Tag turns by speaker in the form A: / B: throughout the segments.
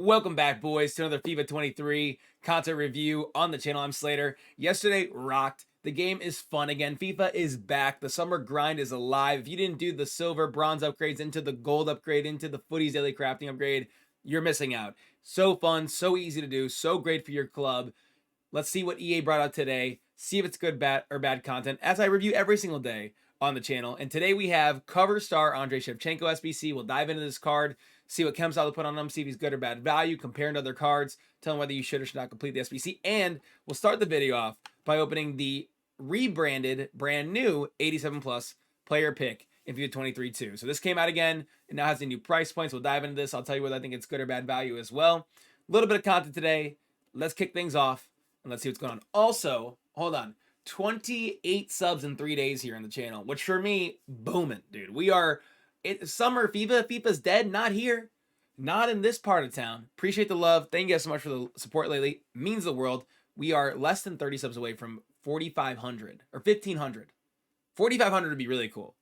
A: Welcome back, boys, to another FIFA 23 content review on the channel. I'm Slater. Yesterday rocked. The game is fun again. FIFA is back. The summer grind is alive. If you didn't do the silver, bronze upgrades into the gold upgrade, into the FUTTIES daily crafting upgrade, you're missing out. So fun, so easy to do, so great for your club. Let's see what EA brought out today. See if it's good, bad, or bad content, as I review every single day on the channel. And today we have cover star Andriy Shevchenko SBC. We'll dive into this card, see what chemstyle to put on him, see if he's good or bad value, comparing to other cards, tell him whether you should or should not complete the SBC. And we'll start the video off by opening the rebranded, brand new 87 plus player pick in FIFA 23 too. So this came out again. It now has the new price points. We'll dive into this. I'll tell you whether I think it's good or bad value as well. A little bit of content today. Let's kick things off and let's see what's going on. Also, hold on. 28 subs in 3 days here on the channel, which for me, booming, dude. We are summer FIFA. FIFA's dead. Not here. Not in this part of town. Appreciate the love. Thank you guys so much for the support lately. Means the world. We are less than 30 subs away from 4,500 or 1,500. 4,500 would be really cool.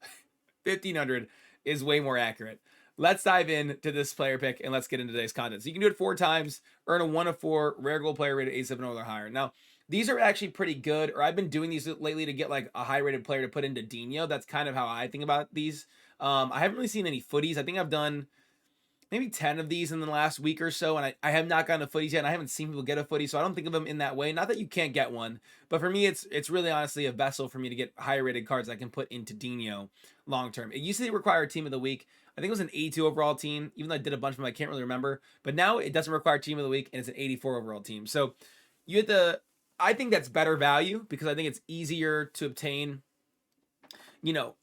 A: 1,500 is way more accurate. Let's dive into this player pick and let's get into today's content. So you can do it 4 times, earn a 1 of 4 rare gold player rated 87 or higher. Now, these are actually pretty good, or I've been doing these lately to get like a high rated player to put into Dino. That's kind of how I think about these. I haven't really seen any FUTTIES. I think I've done maybe 10 of these in the last week or so, and I have not gotten a FUTTIES yet, and I haven't seen people get a FUTTIE, so I don't think of them in that way. Not that you can't get one, but for me, it's really honestly a vessel for me to get higher rated cards I can put into Dino long term. It used to require a team of the week. I think it was an 82 overall team, even though I did a bunch of them, I can't really remember. But now it doesn't require team of the week, and it's an 84 overall team. So you have to, I think that's better value because I think it's easier to obtain. You know,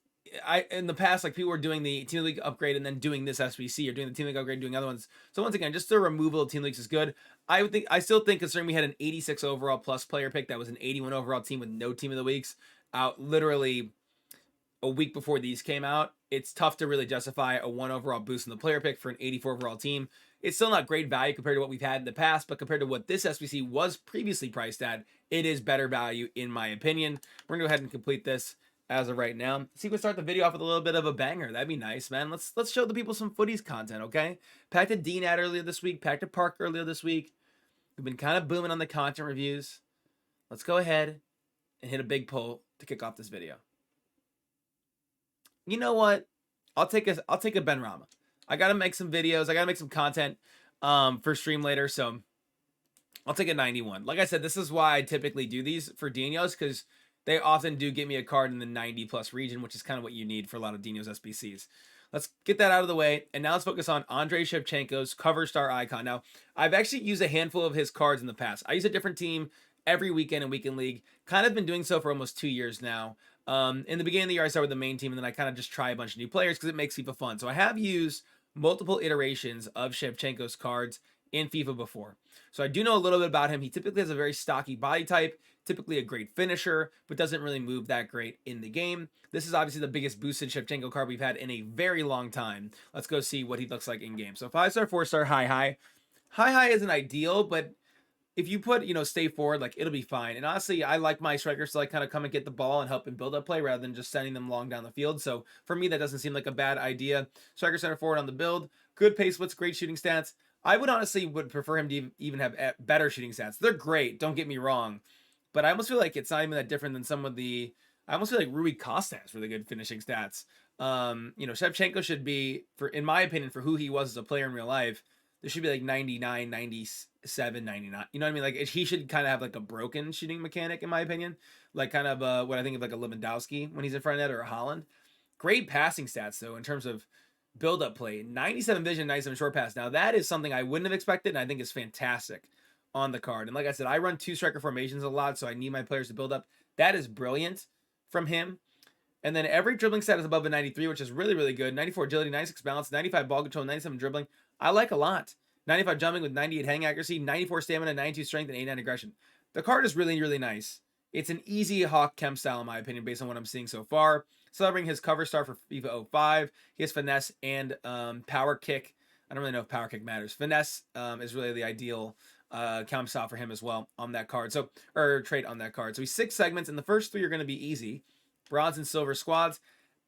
A: in the past, like people were doing the team league upgrade and then doing this SBC or doing the team league upgrade, doing other ones. So once again, just the removal of team leagues is good. I still think, considering we had an 86 overall plus player pick that was an 81 overall team with no team of the weeks out literally a week before these came out, it's tough to really justify a 1 overall boost in the player pick for an 84 overall team. It's still not great value compared to what we've had in the past, but compared to what this SBC was previously priced at, it is better value in my opinion. We're gonna go ahead and complete this as of right now. See if we can start the video off with a little bit of a banger. That'd be nice, man. Let's show the people some FUTTIES content, okay? Packed a Dean ad earlier this week, packed a Park earlier this week. We've been kind of booming on the content reviews. Let's go ahead and hit a big pull to kick off this video. You know what? I'll take a Ben Rama. I gotta make some videos. I gotta make some content for stream later, so I'll take a 91. Like I said, this is why I typically do these for Dinos, because they often do get me a card in the 90 plus region, which is kind of what you need for a lot of Dino's SBCs. Let's get that out of the way. And now let's focus on Andriy Shevchenko's cover star icon. Now, I've actually used a handful of his cards in the past. I use a different team every weekend in Weekend League. Kind of been doing so for almost 2 years now. In the beginning of the year, I started with the main team, and then I kind of just try a bunch of new players because it makes FIFA fun. So I have used multiple iterations of Shevchenko's cards in FIFA before. So I do know a little bit about him. He typically has a very stocky body type, typically a great finisher, but doesn't really move that great in the game. This is obviously the biggest boosted Shevchenko card we've had in a very long time. Let's go see what he looks like in game. So 5-star, 4-star, high. High isn't ideal, but if you put, stay forward, like it'll be fine. And honestly, I like my strikers to like kind of come and get the ball and help and build up play rather than just sending them long down the field. So for me, that doesn't seem like a bad idea. Striker center forward on the build, good pace splits, great shooting stats. I would honestly prefer him to even have better shooting stats. They're great, don't get me wrong, but I almost feel like it's not even that different than some of the. I almost feel like Rui Costa has really good finishing stats. Shevchenko should be, in my opinion, for who he was as a player in real life, there should be like 99, 97, 99. You know what I mean? Like he should kind of have like a broken shooting mechanic, in my opinion. Like kind of what I think of like a Lewandowski when he's in front of net, or a Haaland. Great passing stats though in terms of build-up play. 97 vision, 97 short pass. Now that is something I wouldn't have expected, and I think is fantastic on the card. And like I said, I run 2 striker formations a lot, so I need my players to build up. That is brilliant from him. And then every dribbling stat is above a 93, which is really, really good. 94 agility, 96 balance, 95 ball control, 97 dribbling. I like a lot. 95 jumping with 98 hang accuracy, 94 stamina, 92 strength, and 89 aggression. The card is really, really nice. It's an easy Hawk chem style, in my opinion, based on what I'm seeing so far. Celebrating his cover star for FIFA 05. He has finesse and power kick. I don't really know if power kick matters. Finesse is really the ideal chem style for him as well on that card. So, or trait on that card. So he's 6 segments, and the first 3 are going to be easy. Bronze and silver squads.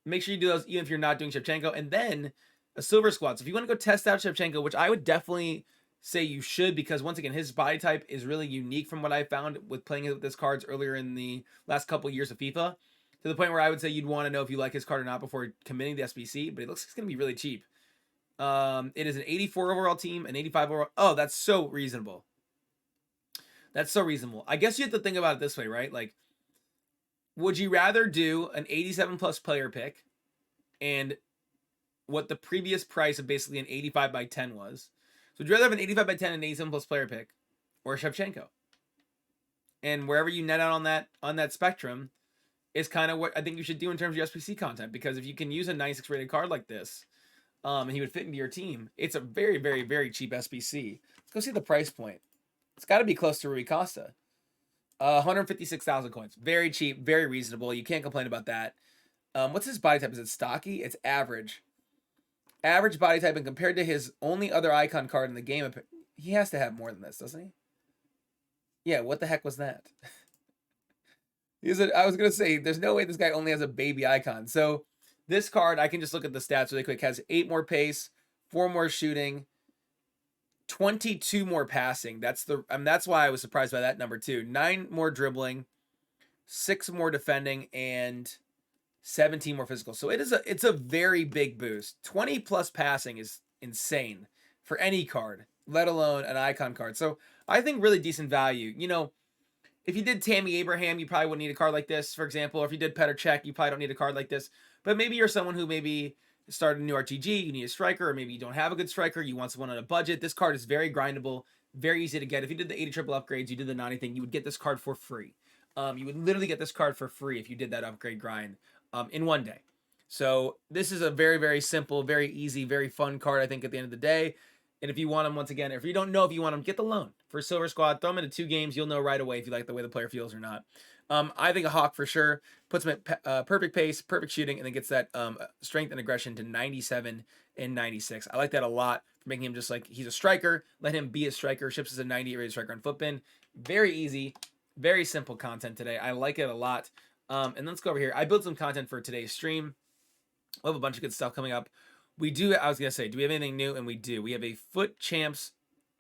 A: Make sure you do those even if you're not doing Shevchenko. And then a silver squad. So if you want to go test out Shevchenko, which I would definitely say you should, because once again, his body type is really unique from what I found with playing with his cards earlier in the last couple of years of FIFA, to the point where I would say you'd want to know if you like his card or not before committing the SBC, but it looks like it's going to be really cheap. It is an 84 overall team, an 85 overall. Oh, that's so reasonable. That's so reasonable. I guess you have to think about it this way, right? Like, would you rather do an 87 plus player pick and what the previous price of basically an 85 by 10 was? So would you rather have an 85 by 10 and 87 plus player pick, or a Shevchenko? And wherever you net out on that spectrum is kind of what I think you should do in terms of your SBC content, because if you can use a 96 rated card like this, and he would fit into your team, it's a very, very, very cheap SBC. Let's go see the price point. It's got to be close to Rui Costa. 156,000 coins. Very cheap, very reasonable. You can't complain about that. What's his body type? Is it stocky? It's average. Average body type, and compared to his only other icon card in the game, he has to have more than this, doesn't he? Yeah, what the heck was that? I was going to say, there's no way this guy only has a baby icon. So this card, I can just look at the stats really quick, has 8 more pace, 4 more shooting, 22 more passing. That's why I was surprised by that number too. 9 more dribbling, 6 more defending, and 17 more physical. So it's a very big boost. 20 plus passing is insane for any card, let alone an icon card. So I think really decent value. You know, if you did Tammy Abraham, you probably wouldn't need a card like this, for example. Or if you did Petr Cech, you probably don't need a card like this. But maybe you're someone who maybe started a new RTG, you need a striker, or maybe you don't have a good striker, you want someone on a budget. This card is very grindable, very easy to get. If you did the 80 triple upgrades, you did the 90 thing, you would get this card for free. You would literally get this card for free if you did that upgrade grind in one day. So this is a very, very simple, very easy, very fun card, I think, at the end of the day. And if you want him, once again, if you don't know if you want him, get the loan for Silver Squad. Throw him into 2 games. You'll know right away if you like the way the player feels or not. I think a Hawk for sure. Puts him at perfect pace, perfect shooting, and then gets that strength and aggression to 97 and 96. I like that a lot for making him just like he's a striker. Let him be a striker. Ships is a 98 rated striker on Footbin. Very easy, very simple content today. I like it a lot. And let's go over here. I built some content for today's stream. We'll have a bunch of good stuff coming up. We do, I was going to say, do we have anything new? And we do. We have a FUT Champs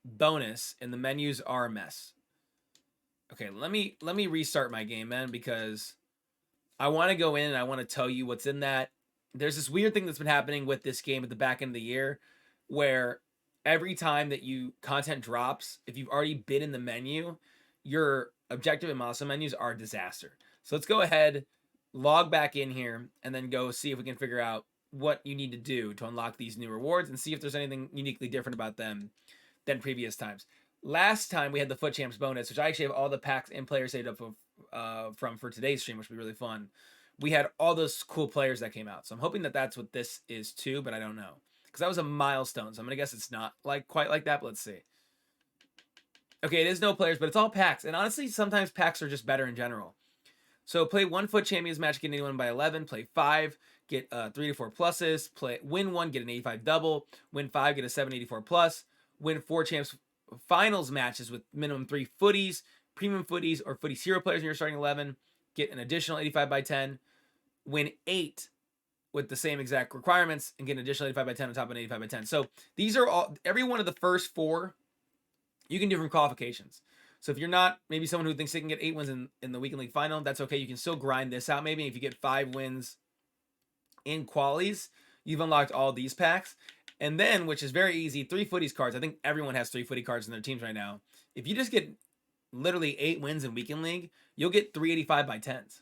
A: bonus, and the menus are a mess. Okay, let me restart my game, man, because I want to go in and I want to tell you what's in that. There's this weird thing that's been happening with this game at the back end of the year, where every time that content drops, if you've already been in the menu, your objective and milestone menus are a disaster. So let's go ahead, log back in here, and then go see if we can figure out what you need to do to unlock these new rewards and see if there's anything uniquely different about them than previous times. Last time we had the FUT Champs bonus, which I actually have all the packs and players saved up for today's stream, which will be really fun. We had all those cool players that came out. So I'm hoping that that's what this is too, but I don't know. Because that was a milestone, so I'm going to guess it's not quite like that, but let's see. Okay, it is no players, but it's all packs. And honestly, sometimes packs are just better in general. So play 1 FUT Champions match, get an 81 by 11. Play 5, get 3 to 4 pluses. Win 1, get an 85 double. Win 5, get a 784 plus. Win 4 Champs Finals matches with minimum 3 footies, premium footies, or footies hero players in your starting 11. Get an additional 85 by 10. Win 8 with the same exact requirements and get an additional 85 by 10 on top of an 85 by 10. So these are all, every one of the first 4 you can do from qualifications. So if you're not maybe someone who thinks they can get 8 wins in the weekend league final, that's okay. You can still grind this out. Maybe if you get 5 wins in qualies, you've unlocked all these packs. And then, which is very easy, 3 footies cards. I think everyone has 3 footy cards in their teams right now. If you just get literally 8 wins in weekend league, you'll get 385 by 10s,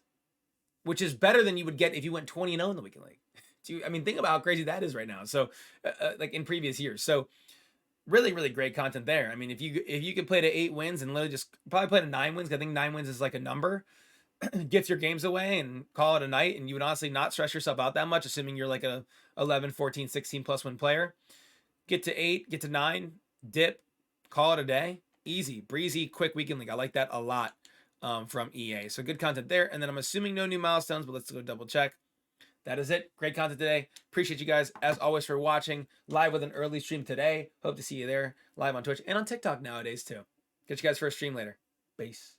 A: which is better than you would get if you went 20-0 in the weekend league. I mean, think about how crazy that is right now. So, like in previous years. So, really, really great content there. I mean, if you could play to 8 wins and literally just probably play to 9 wins, I think 9 wins is like a number, gets your games away and call it a night, and you would honestly not stress yourself out that much, assuming you're like a 11, 14, 16 plus win player. Get to 8, get to 9, dip, call it a day. Easy, breezy, quick weekend league. I like that a lot from EA. So good content there. And then I'm assuming no new milestones, but let's go double check. That is it. Great content today. Appreciate you guys, as always, for watching. Live with an early stream today. Hope to see you there. Live on Twitch and on TikTok nowadays, too. Catch you guys for a stream later. Peace.